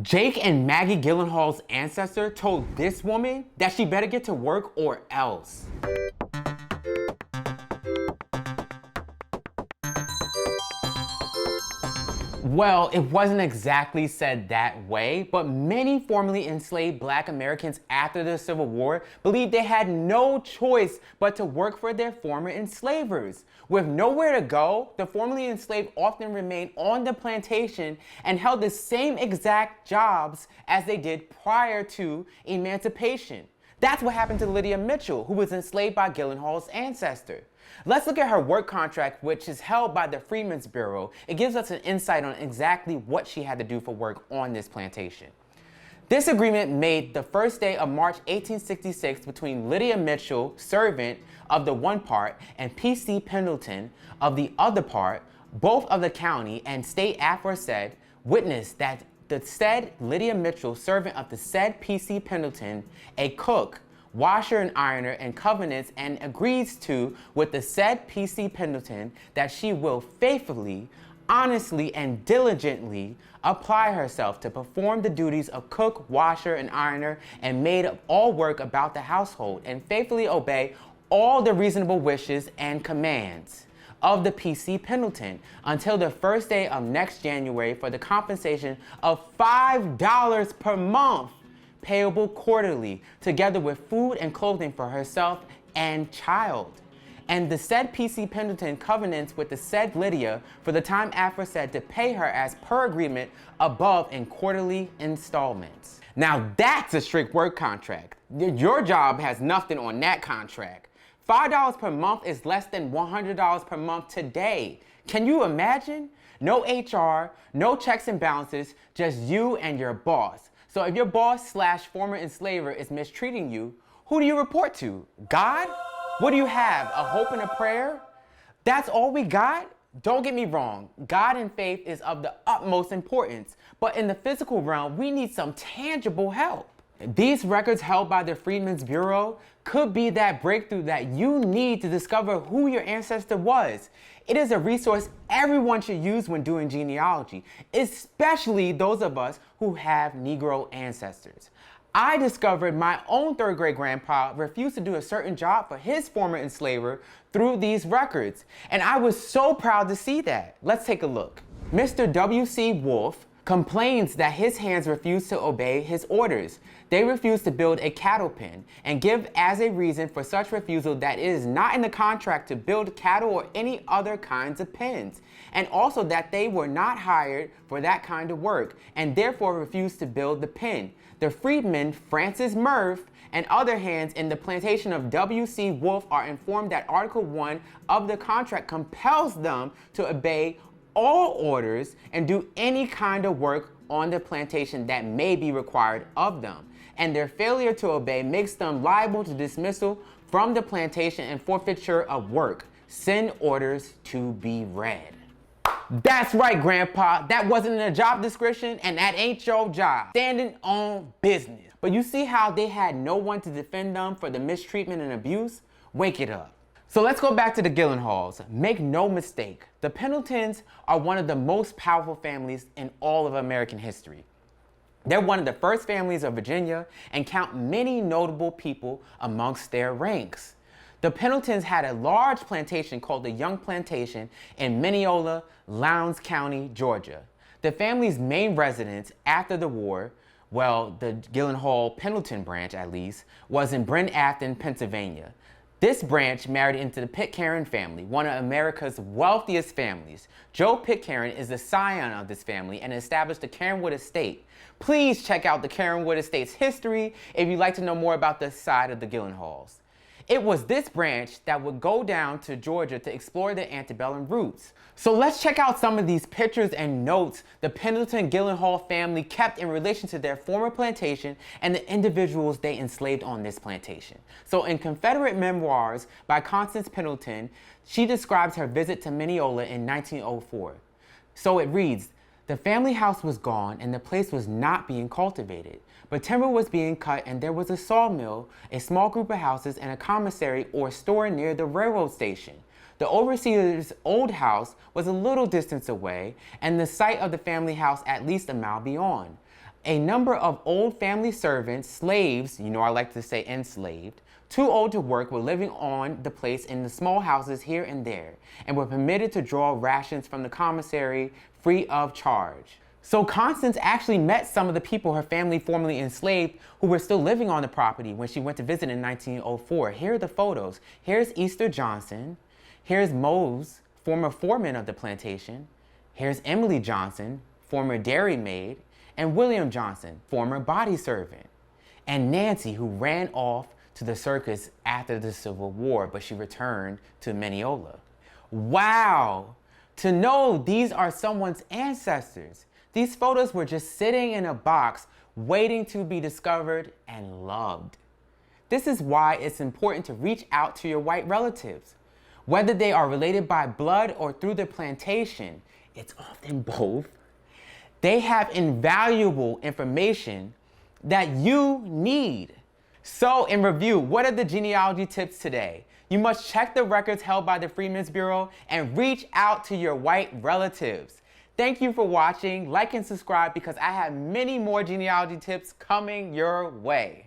Jake and Maggie Gyllenhaal's ancestor told this woman that she better get to work or else. Well, it wasn't exactly said that way, but many formerly enslaved Black Americans after the Civil War believed they had no choice but to work for their former enslavers. With nowhere to go, the formerly enslaved often remained on the plantation and held the same exact jobs as they did prior to emancipation. That's what happened to Lydia Mitchel, who was enslaved by Gyllenhaal's ancestor. Let's look at her work contract, which is held by the Freedmen's Bureau. It gives us an insight on exactly what she had to do for work on this plantation. This agreement made the first day of March 1866 between Lydia Mitchel, servant of the one part, and P.C. Pendleton of the other part, both of the county and state aforesaid, witnessed that the said Lydia Mitchel, servant of the said P.C. Pendleton, a cook, washer and ironer, and covenants, and agrees to with the said P.C. Pendleton that she will faithfully, honestly, and diligently apply herself to perform the duties of cook, washer, and ironer, and maid of all work about the household, and faithfully obey all the reasonable wishes and commands of the P.C. Pendleton until the first day of next January for the compensation of $5 per month, payable quarterly, together with food and clothing for herself and child. And the said P.C. Pendleton covenants with the said Lydia for the time aforesaid to pay her as per agreement above in quarterly installments. Now that's a strict work contract. Your job has nothing on that contract. $5 per month is less than $100 per month today. Can you imagine? No HR, no checks and balances, just you and your boss. So if your boss / former enslaver is mistreating you, who do you report to? God? What do you have, a hope and a prayer? That's all we got? Don't get me wrong, God and faith is of the utmost importance, but in the physical realm, we need some tangible help. These records held by the Freedmen's Bureau could be that breakthrough that you need to discover who your ancestor was. It is a resource everyone should use when doing genealogy, especially those of us who have Negro ancestors. I discovered my own third great grandpa refused to do a certain job for his former enslaver through these records, and I was so proud to see that. Let's take a look. Mr. W.C. Wolfe complains that his hands refuse to obey his orders. They refuse to build a cattle pen and give as a reason for such refusal that it is not in the contract to build cattle or any other kinds of pens, and also that they were not hired for that kind of work and therefore refused to build the pen. The freedmen, Francis Murph, and other hands in the plantation of W.C. Wolfe are informed that Article 1 of the contract compels them to obey all orders and do any kind of work on the plantation that may be required of them, and their failure to obey makes them liable to dismissal from the plantation and forfeiture of work. Send orders to be read. That's right, Grandpa. That wasn't in a job description, and that ain't your job. Standing on business. But you see how they had no one to defend them for the mistreatment and abuse? Wake it up. So let's go back to the Gyllenhaals. Make no mistake, the Pendletons are one of the most powerful families in all of American history. They're one of the first families of Virginia and count many notable people amongst their ranks. The Pendletons had a large plantation called the Young Plantation in Mineola, Lowndes County, Georgia. The family's main residence after the war, well, the Gyllenhaal Pendleton branch at least, was in Bryn Afton, Pennsylvania. This branch married into the Pitcairn family, one of America's wealthiest families. Joe Pitcairn is the scion of this family and established the Cairnwood Estate. Please check out the Cairnwood Estate's history if you'd like to know more about this side of the Gyllenhaals. It was this branch that would go down to Georgia to explore their antebellum roots. So let's check out some of these pictures and notes the Pendleton Gyllenhaal family kept in relation to their former plantation and the individuals they enslaved on this plantation. So in Confederate Memoirs by Constance Pendleton, she describes her visit to Mineola in 1904. So it reads, "The family house was gone and the place was not being cultivated, but timber was being cut and there was a sawmill, a small group of houses, and a commissary or store near the railroad station. The overseer's old house was a little distance away and the site of the family house at least a mile beyond. A number of old family servants, slaves, you know I like to say enslaved, too old to work, were living on the place in the small houses here and there, and were permitted to draw rations from the commissary free of charge. So Constance actually met some of the people her family formerly enslaved who were still living on the property when she went to visit in 1904. Here are the photos. Here's Easter Johnson. Here's Mose, former foreman of the plantation. Here's Emily Johnson, former dairymaid, and William Johnson, former body servant. And Nancy, who ran off to the circus after the Civil War, but she returned to Mineola. Wow! To know these are someone's ancestors. These photos were just sitting in a box, waiting to be discovered and loved. This is why it's important to reach out to your white relatives. Whether they are related by blood or through the plantation, it's often both. They have invaluable information that you need. So in review, what are the genealogy tips today? You must check the records held by the Freedmen's Bureau and reach out to your white relatives. Thank you for watching. Like and subscribe because I have many more genealogy tips coming your way.